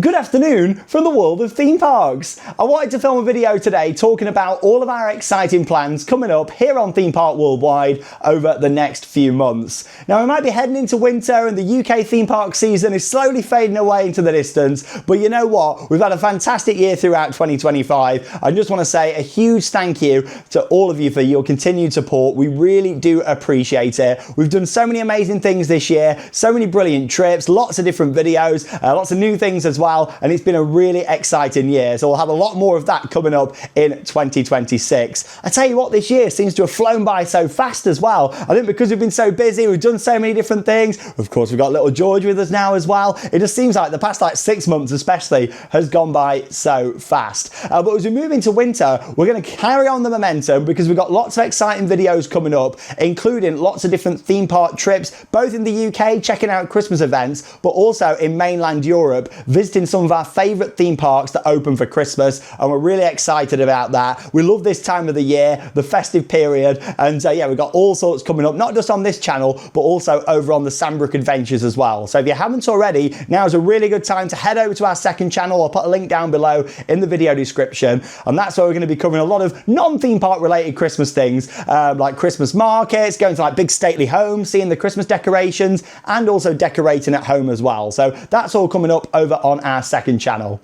Good afternoon from the world of theme parks. I wanted to film a video today talking about all of our exciting plans coming up here on Theme Park Worldwide over the next few months. Now, we might be heading into winter and the UK theme park season is slowly fading away into the distance, but you know what? We've had a fantastic year throughout 2025. I just want to say a huge thank you to all of you for your continued support. We really do appreciate it. We've done so many amazing things this year, so many brilliant trips, lots of different videos, lots of new things as well, and it's been a really exciting year. So we'll have a lot more of that coming up in 2026. I tell you what, this year seems to have flown by so fast as well. I think because we've been so busy, we've done so many different things. Of course, we've got little George with us now as well. It just seems like the past 6 months especially has gone by so fast. But as we move into winter, we're going to carry on the momentum because we've got lots of exciting videos coming up, including lots of different theme park trips, both in the UK, checking out Christmas events, but also in mainland Europe, visiting some of our favourite theme parks that open for Christmas, and we're really excited about that. We love this time of the year, the festive period, and yeah, we've got all sorts coming up, not just on this channel, but also over on the Sandbrook Adventures as well. So if you haven't already, now is a really good time to head over to our second channel. I'll put a link down below in the video description, and that's where we're going to be covering a lot of non-theme park related Christmas things, like Christmas markets, going to like big stately homes, seeing the Christmas decorations, and also decorating at home as well. So that's all coming up over on our second channel.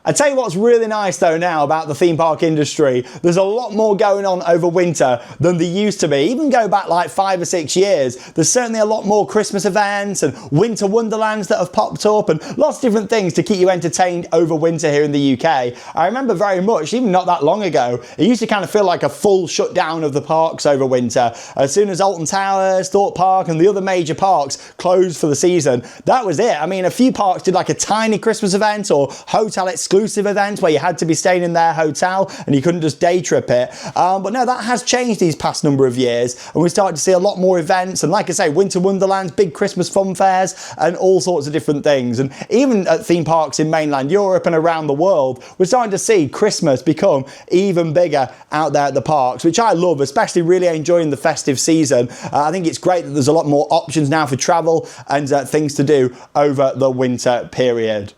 I tell you what's really nice though now about the theme park industry, there's a lot more going on over winter than there used to be. Even go back like 5 or 6 years, there's certainly a lot more Christmas events and winter wonderlands that have popped up and lots of different things to keep you entertained over winter here in the UK. I remember very much, even not that long ago, it used to kind of feel like a full shutdown of the parks over winter. As soon as Alton Towers, Thorpe Park and the other major parks closed for the season, that was it. I mean, a few parks did like a tiny Christmas event or hotel exclusive events where you had to be staying in their hotel and you couldn't just day trip it. But no, that has changed these past number of years, and we started to see a lot more events, and like I say, winter wonderlands, big Christmas fun fairs, and all sorts of different things. And even at theme parks in mainland Europe and around the world, we're starting to see Christmas become even bigger out there at the parks, which I love, especially really enjoying the festive season. I think it's great that there's a lot more options now for travel and things to do over the winter period.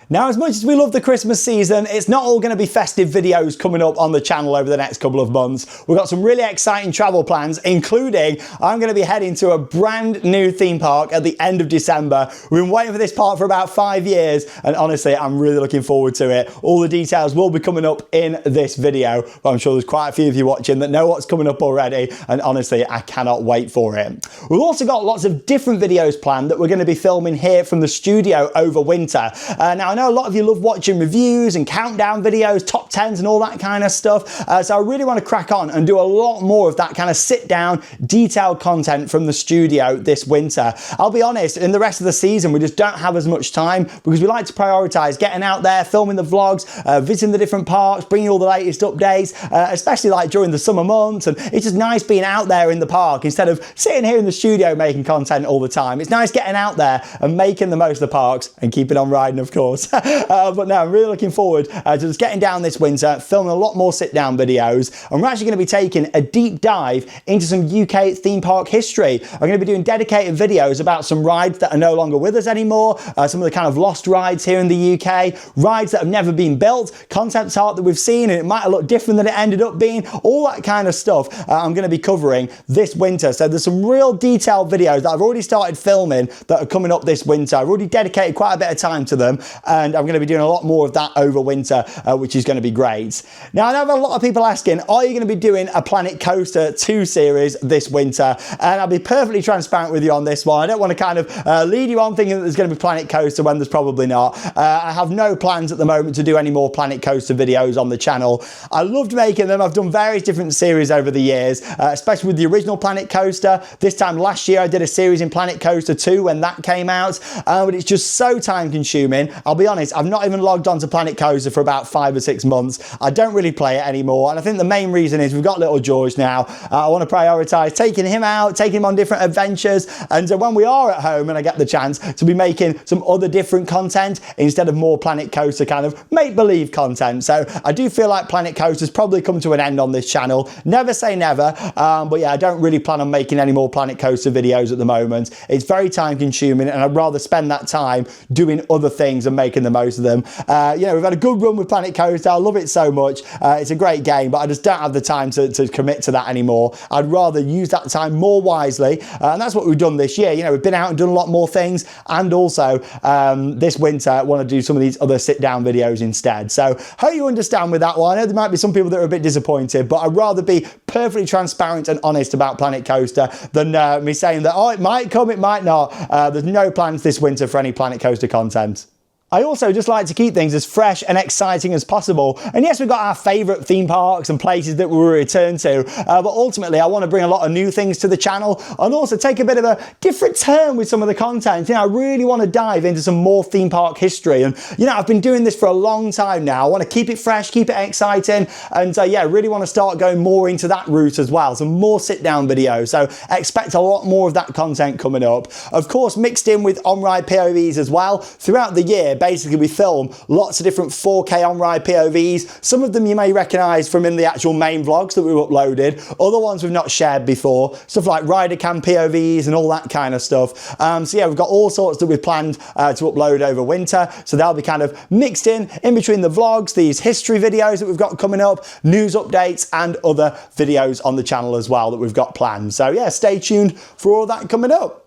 Now, as much as we love the Christmas season, it's not all going to be festive videos coming up on the channel over the next couple of months. We've got some really exciting travel plans, including I'm going to be heading to a brand new theme park at the end of December. We've been waiting for this park for about 5 years, and honestly, I'm really looking forward to it. All the details will be coming up in this video, but I'm sure there's quite a few of you watching that know what's coming up already, and honestly, I cannot wait for it. We've also got lots of different videos planned that we're going to be filming here from the studio over winter. Now, I know a lot of you love watching reviews and countdown videos, top 10s and all that kind of stuff. So I really want to crack on and do a lot more of that kind of sit down, detailed content from the studio this winter. I'll be honest, in the rest of the season, we just don't have as much time because we like to prioritize getting out there, filming the vlogs, visiting the different parks, bringing all the latest updates, especially like during the summer months. And it's just nice being out there in the park instead of sitting here in the studio making content all the time. It's nice getting out there and making the most of the parks and keeping on riding, of course. But no, I'm really looking forward to just getting down this winter, filming a lot more sit-down videos, and we're actually going to be taking a deep dive into some UK theme park history. I'm going to be doing dedicated videos about some rides that are no longer with us anymore, some of the kind of lost rides here in the UK, rides that have never been built, concept art that we've seen and it might have looked different than it ended up being, all that kind of stuff I'm going to be covering this winter. So there's some real detailed videos that I've already started filming that are coming up this winter. I've already dedicated quite a bit of time to them, and I'm going to be doing a lot more of that over winter, which is going to be great. Now, I know a lot of people asking, are you going to be doing a Planet Coaster 2 series this winter? And I'll be perfectly transparent with you on this one. I don't want to kind of lead you on thinking that there's going to be Planet Coaster when there's probably not. I have no plans at the moment to do any more Planet Coaster videos on the channel. I loved making them. I've done various different series over the years, especially with the original Planet Coaster. This time last year, I did a series in Planet Coaster 2 when that came out, but it's just so time consuming. I'll be honest, I've not even logged on to Planet Coaster for about 5 or 6 months. I don't really play it anymore, and I think the main reason is we've got little George now. I want to prioritise taking him out, taking him on different adventures, and when we are at home and I get the chance to be making some other different content instead of more Planet Coaster kind of make-believe content. So I do feel like Planet Coaster's probably come to an end on this channel. Never say never, but yeah, I don't really plan on making any more Planet Coaster videos at the moment. It's very time consuming, and I'd rather spend that time doing other things and making making the most of them. You know, we've had a good run with Planet Coaster. I love it so much. It's a great game, but I just don't have the time to commit to that anymore. I'd rather use that time more wisely, and that's what we've done this year. You know, we've been out and done a lot more things, and also this winter I want to do some of these other sit-down videos instead. So hope you understand with that one. I know there might be some people that are a bit disappointed, but I'd rather be perfectly transparent and honest about Planet Coaster than me saying that, oh, it might come, it might not. There's no plans this winter for any Planet Coaster content. I also just like to keep things as fresh and exciting as possible. And yes, we've got our favourite theme parks and places that we return to, but ultimately I want to bring a lot of new things to the channel and also take a bit of a different turn with some of the content. You know, I really want to dive into some more theme park history, and you know, I've been doing this for a long time now. I want to keep it fresh, keep it exciting, and yeah, really want to start going more into that route as well. Some more sit-down videos, so expect a lot more of that content coming up. Of course, mixed in with on-ride POVs as well. Throughout the year, basically we film lots of different 4K on-ride POVs. Some of them you may recognise from in the actual main vlogs that we've uploaded. Other ones we've not shared before. Stuff like rider cam POVs and all that kind of stuff. So yeah, we've got all sorts that we've planned to upload over winter. So they'll be kind of mixed in between the vlogs, these history videos that we've got coming up, news updates, and other videos on the channel as well that we've got planned. So yeah, stay tuned for all that coming up.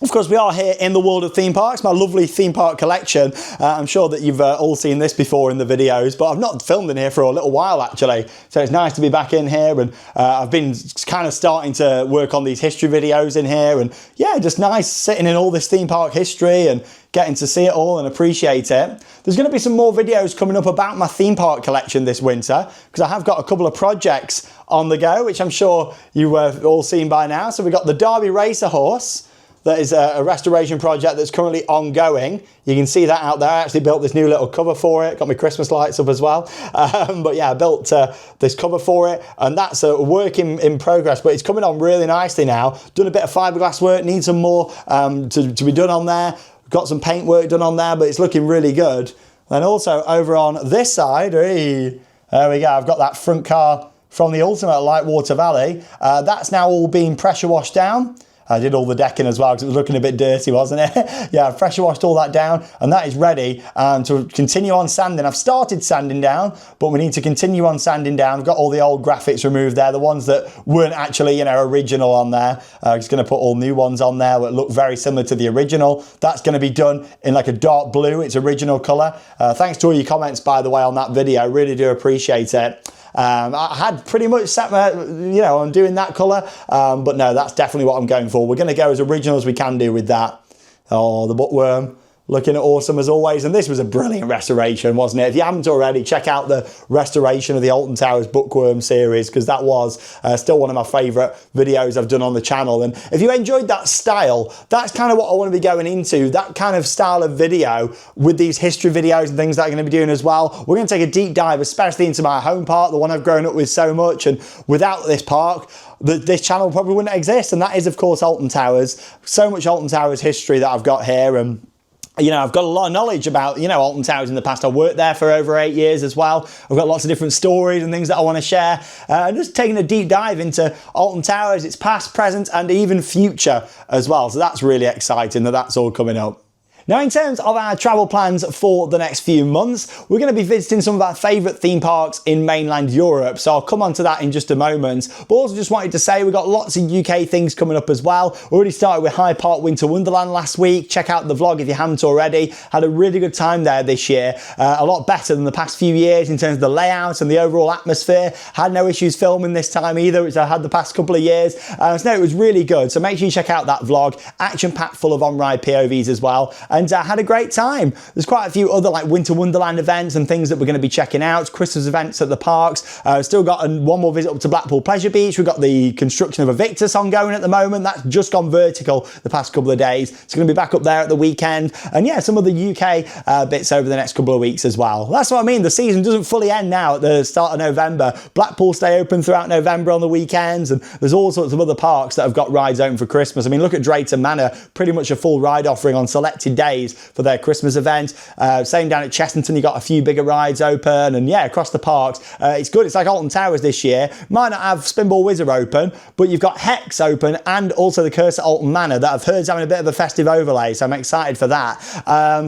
Of course, we are here in the world of theme parks, my lovely theme park collection. I'm sure that you've all seen this before in the videos, but I've not filmed in here for a little while actually. So it's nice to be back in here, and I've been kind of starting to work on these history videos in here, and yeah, just nice sitting in all this theme park history and getting to see it all and appreciate it. There's going to be some more videos coming up about my theme park collection this winter, because I have got a couple of projects on the go, which I'm sure you've all seen by now. So we've got the Derby Racer horse. That is a restoration project that's currently ongoing. You can see that out there. I actually built this new little cover for it. Got my Christmas lights up as well. But yeah, I built this cover for it, and that's a work in progress, but it's coming on really nicely now. Done a bit of fiberglass work, need some more to be done on there. Got some paint work done on there, but it's looking really good. And also over on this side, there we go. I've got that front car from the Ultimate Lightwater Valley. That's now all being pressure washed down. I did all the decking as well because it was looking a bit dirty, wasn't it? Yeah, I've pressure washed all that down, and that is ready to continue on sanding. I've started sanding down, but we need to continue on sanding down. I've got all the old graphics removed there, the ones that weren't actually, you know, original on there. I'm just going to put all new ones on there that look very similar to the original. That's going to be done in like a dark blue, its original colour. Thanks to all your comments, by the way, on that video. I really do appreciate it. I had pretty much set my, you know, on doing that colour, but no, that's definitely what I'm going for. We're going to go as original as we can do with that. Oh, the bookworm. Looking awesome as always, and this was a brilliant restoration, wasn't it? If you haven't already, check out the restoration of the Alton Towers Bookworm series, because that was still one of my favourite videos I've done on the channel. And if you enjoyed that style, that's kind of what I want to be going into, that kind of style of video with these history videos and things that I'm going to be doing as well. We're going to take a deep dive, especially into my home park, the one I've grown up with so much, and without this park, this channel probably wouldn't exist, and that is, of course, Alton Towers. So much Alton Towers history that I've got here, and you know, I've got a lot of knowledge about, you know, Alton Towers in the past. I worked there for over 8 years as well. I've got lots of different stories and things that I want to share. And just taking a deep dive into Alton Towers, its past, present, and even future as well. So that's really exciting that that's all coming up. Now, in terms of our travel plans for the next few months, we're going to be visiting some of our favourite theme parks in mainland Europe, so I'll come on to that in just a moment. But also just wanted to say we've got lots of UK things coming up as well. We already started with Hyde Park Winter Wonderland last week. Check out the vlog if you haven't already. Had a really good time there this year. A lot better than the past few years in terms of the layout and the overall atmosphere. Had no issues filming this time either, which I had the past couple of years. So no, it was really good. So make sure you check out that vlog. Action-packed, full of on-ride POVs as well. And had a great time. There's quite a few other like Winter Wonderland events and things that we're going to be checking out. Christmas events at the parks. Still got one more visit up to Blackpool Pleasure Beach. We've got the construction of a Victus ongoing at the moment. That's just gone vertical the past couple of days. It's going to be back up there at the weekend. And yeah, some of the UK bits over the next couple of weeks as well. That's what I mean. The season doesn't fully end now at the start of November. Blackpool stay open throughout November on the weekends, and there's all sorts of other parks that have got rides open for Christmas. I mean, look at Drayton Manor, pretty much a full ride offering on selected days days for their Christmas event. Same down at Chessington, you got a few bigger rides open, and yeah, across the parks, it's good. It's like Alton Towers this year. Might not have Spinball Whizzer open, but you've got Hex open and also the Curse at Alton Manor that I've heard is having a bit of a festive overlay, so I'm excited for that.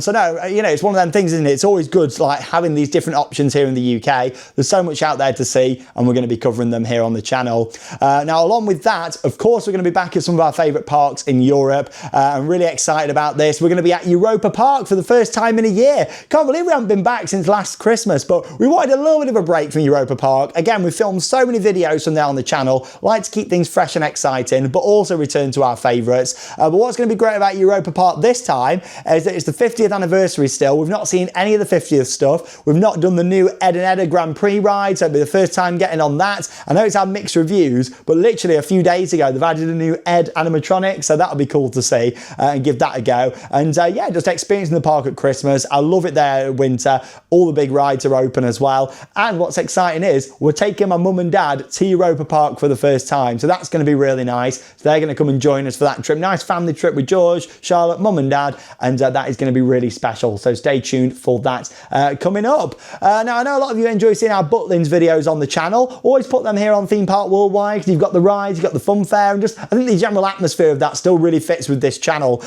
So no, you know, it's one of them things, isn't it? It's always good like having these different options here in the UK. There's so much out there to see, and we're going to be covering them here on the channel. Now, along with that, of course, we're going to be back at some of our favourite parks in Europe. I'm really excited about this. We're going to be at Europa Park for the first time in a year. Can't believe we haven't been back since last Christmas, but we wanted a little bit of a break from Europa Park. Again, we've filmed so many videos from there on the channel. Like to keep things fresh and exciting, but also return to our favourites. But what's going to be great about Europa Park this time is that it's the 50th anniversary still. We've not seen any of the 50th stuff. We've not done the new Ed and Edda Grand Prix ride, so it'll be the first time getting on that. I know it's had mixed reviews, but literally a few days ago, they've added a new Ed animatronic, so that'll be cool to see and give that a go. And yeah, just experiencing the park at Christmas. I love it there in winter. All the big rides are open as well. And what's exciting is we're taking my mum and dad to Europa Park for the first time, so that's going to be really nice. So they're going to come and join us for that trip. Nice family trip with George, Charlotte, mum and dad, and that is going to be really special. So stay tuned for that coming up. Now, I know a lot of you enjoy seeing our Butlins videos on the channel. Always put them here on Theme Park Worldwide, because you've got the rides, you've got the fun fair, and just I think the general atmosphere of that still really fits with this channel.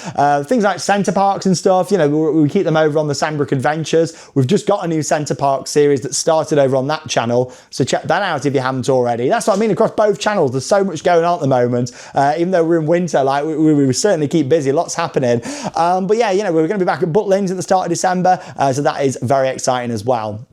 Things like Centre Parks and stuff, you know, we keep them over on the Sandbrook Adventures. We've just got a new Centre Park series that started over on that channel, so check that out if you haven't already. That's what I mean across both channels. There's so much going on at the moment. Even though we're in winter, like we certainly keep busy, lots happening. But yeah, you know, we're going to be back at Butlins at the start of December, so that is very exciting as well.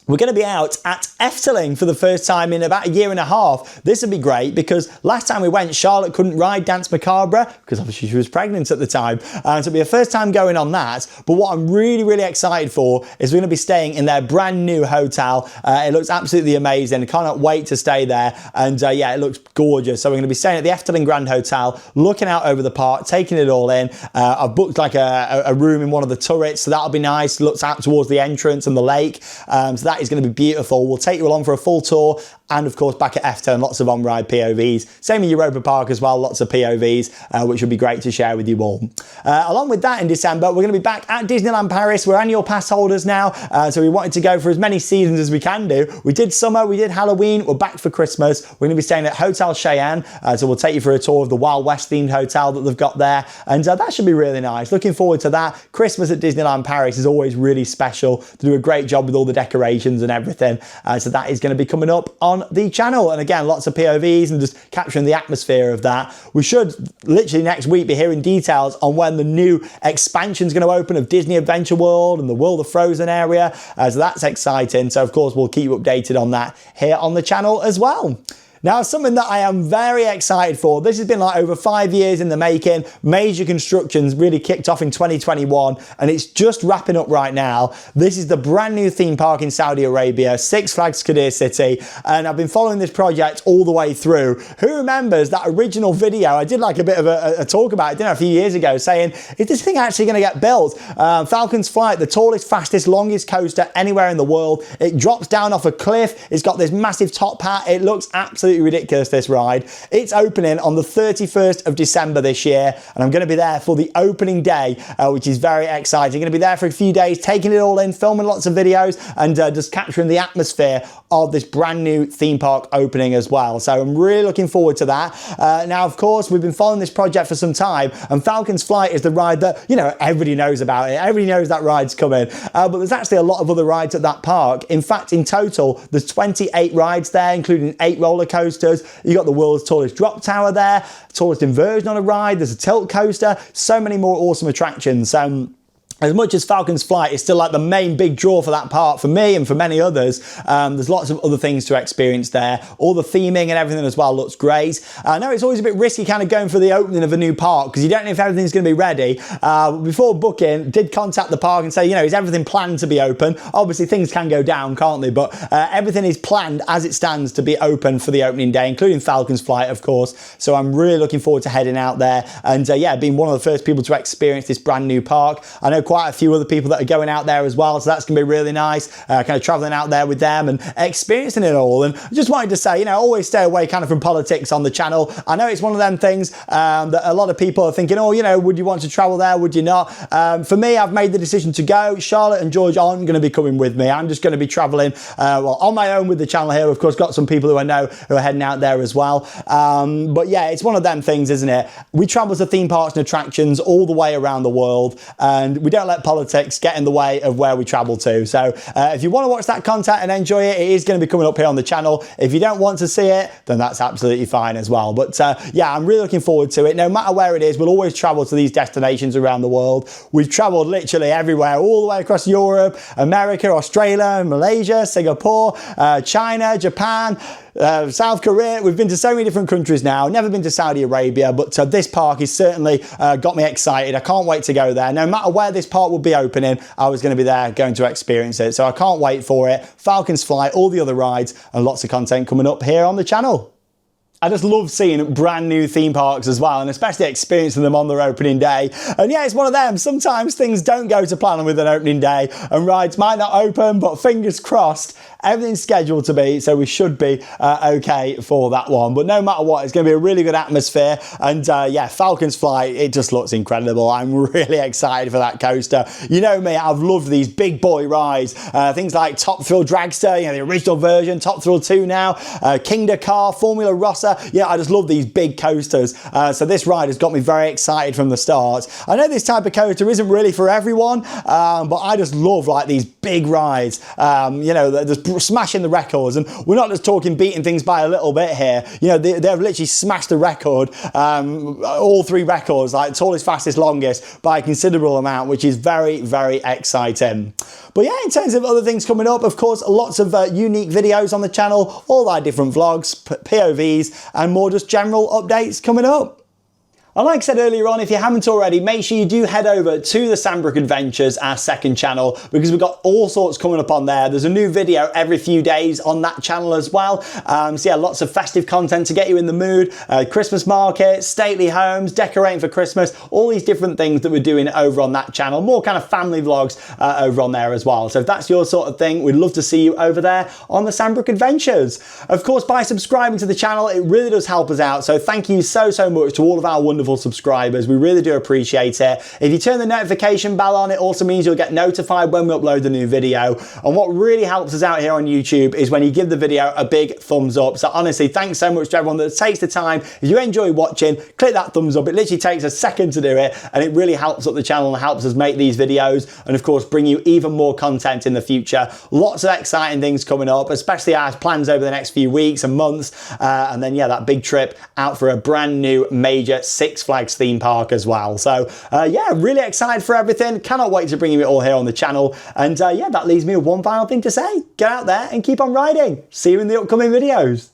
We're going to be out at Efteling for the first time in about a year and a half. This would be great because last time we went, Charlotte couldn't ride Dance Macabre because obviously she was pregnant at the time. So it'll be a first time going on that. But what I'm really, really excited for is we're going to be staying in their brand new hotel. It looks absolutely amazing. I cannot wait to stay there. And yeah, it looks gorgeous. So we're going to be staying at the Efteling Grand Hotel, looking out over the park, taking it all in. I've booked like a room in one of the turrets, so that'll be nice. Looks out towards the entrance and the lake. So that is going to be beautiful. We'll take you along for a full tour, and of course back at Efteling, lots of on-ride POVs. Same in Europa Park as well, lots of POVs, which will be great to share with you all. Along with that, in December, we're going to be back at Disneyland Paris. We're annual pass holders now, so we wanted to go for as many seasons as we can do. We did summer, we did Halloween, we're back for Christmas. We're going to be staying at Hotel Cheyenne, so we'll take you for a tour of the Wild West themed hotel that they've got there, and that should be really nice. Looking forward to that. Christmas at Disneyland Paris is always really special. They do a great job with all the decorations and everything, so that is going to be coming up on the channel, and again, lots of POVs and just capturing the atmosphere of that. We should literally next week be hearing details on when the new expansion is going to open of Disney Adventure World and the World of Frozen area, so that's exciting. So of course we'll keep you updated on that here on the channel as well. Now, something that I am very excited for. This has been like over 5 years in the making. Major constructions really kicked off in 2021, and it's just wrapping up right now. This is the brand new theme park in Saudi Arabia, Six Flags Qadir City, and I've been following this project all the way through. Who remembers that original video? I did like a bit of a talk about it, didn't I, a few years ago, saying, is this thing actually going to get built? Falcon's Flight, the tallest, fastest, longest coaster anywhere in the world. It drops down off a cliff. It's got this massive top hat. It looks absolutely ridiculous, this ride. It's opening on the 31st of December this year, and I'm going to be there for the opening day, which is very exciting. I'm going to be there for a few days, taking it all in, filming lots of videos, and just capturing the atmosphere of this brand new theme park opening as well. So I'm really looking forward to that. Now, of course, we've been following this project for some time, and Falcon's Flight is the ride that, you know, everybody knows about it. Everybody knows that ride's coming, but there's actually a lot of other rides at that park. In fact, in total, there's 28 rides there, including 8 roller coasters. You got the world's tallest drop tower there, tallest inversion on a ride. There's a tilt coaster, so many more awesome attractions. As much as Falcon's Flight is still like the main big draw for that park for me and for many others, there's lots of other things to experience there. All the theming and everything as well looks great. I know it's always a bit risky kind of going for the opening of a new park because you don't know if everything's going to be ready. Before booking, did contact the park and say, you know, is everything planned to be open? Obviously things can go down, can't they? But everything is planned as it stands to be open for the opening day, including Falcon's Flight, of course. So I'm really looking forward to heading out there and yeah, being one of the first people to experience this brand new park. I know quite a few other people that are going out there as well, so that's going to be really nice, kind of traveling out there with them and experiencing it all. And I just wanted to say, you know, always stay away kind of from politics on the channel. I know it's one of them things that a lot of people are thinking, oh, you know, would you want to travel there? Would you not? For me, I've made the decision to go. Charlotte and George aren't going to be coming with me. I'm just going to be traveling, well, on my own with the channel here. Of course, got some people who I know who are heading out there as well. But yeah, it's one of them things, isn't it? We travel to theme parks and attractions all the way around the world, and we don't let politics get in the way of where we travel to. So if you want to watch that content and enjoy it, it is going to be coming up here on the channel. If you don't want to see it, then that's absolutely fine as well. But yeah, I'm really looking forward to it. No matter where it is, we'll always travel to these destinations around the world. We've traveled literally everywhere, all the way across Europe, America, Australia, Malaysia, Singapore, China, Japan, South Korea. We've been to so many different countries now. Never been to Saudi Arabia, but this park has certainly got me excited. I can't wait to go there. No matter where this park will be opening, I was going to be there going to experience it. So I can't wait for it. Falcons Flight, all the other rides, and lots of content coming up here on the channel. I just love seeing brand new theme parks as well, and especially experiencing them on their opening day. And yeah, it's one of them. Sometimes things don't go to plan with an opening day and rides might not open, but fingers crossed, everything's scheduled to be, so we should be okay for that one. But no matter what, it's going to be a really good atmosphere. And yeah, Falcons Flight, it just looks incredible. I'm really excited for that coaster. You know me, I've loved these big boy rides. Things like Top Thrill Dragster, you know, the original version, Top Thrill 2 now, King Dakar, Formula Rossa. Yeah, I just love these big coasters. So this ride has got me very excited from the start. I know this type of coaster isn't really for everyone, but I just love like these big rides. You know, just smashing the records, and we're not just talking beating things by a little bit here. You know, they've literally smashed the record, all three records, like tallest, fastest, longest, by a considerable amount, which is very, very exciting. But yeah, in terms of other things coming up, of course, lots of unique videos on the channel, all our different vlogs, POVs, and more just general updates coming up. And like I said earlier on, if you haven't already, make sure you do head over to the Sandbrook Adventures, our second channel, because we've got all sorts coming up on there. There's a new video every few days on that channel as well. So yeah, lots of festive content to get you in the mood. Christmas markets, stately homes, decorating for Christmas, all these different things that we're doing over on that channel. More kind of family vlogs over on there as well. So if that's your sort of thing, we'd love to see you over there on the Sandbrook Adventures. Of course, by subscribing to the channel, it really does help us out. So thank you so much to all of our wonderful subscribers. We really do appreciate it. If you turn the notification bell on, it also means you'll get notified when we upload a new video. And what really helps us out here on YouTube is when you give the video a big thumbs up. So honestly, thanks so much to everyone that takes the time. If you enjoy watching, click that thumbs up. It literally takes a second to do it, and it really helps up the channel and helps us make these videos, and of course bring you even more content in the future. Lots of exciting things coming up, especially our plans over the next few weeks and months, and then yeah, that big trip out for a brand new major Six Flags theme park as well. So yeah, really excited for everything. Cannot wait to bring you it all here on the channel. And yeah, that leaves me with one final thing to say. Get out there and keep on riding. See you in the upcoming videos.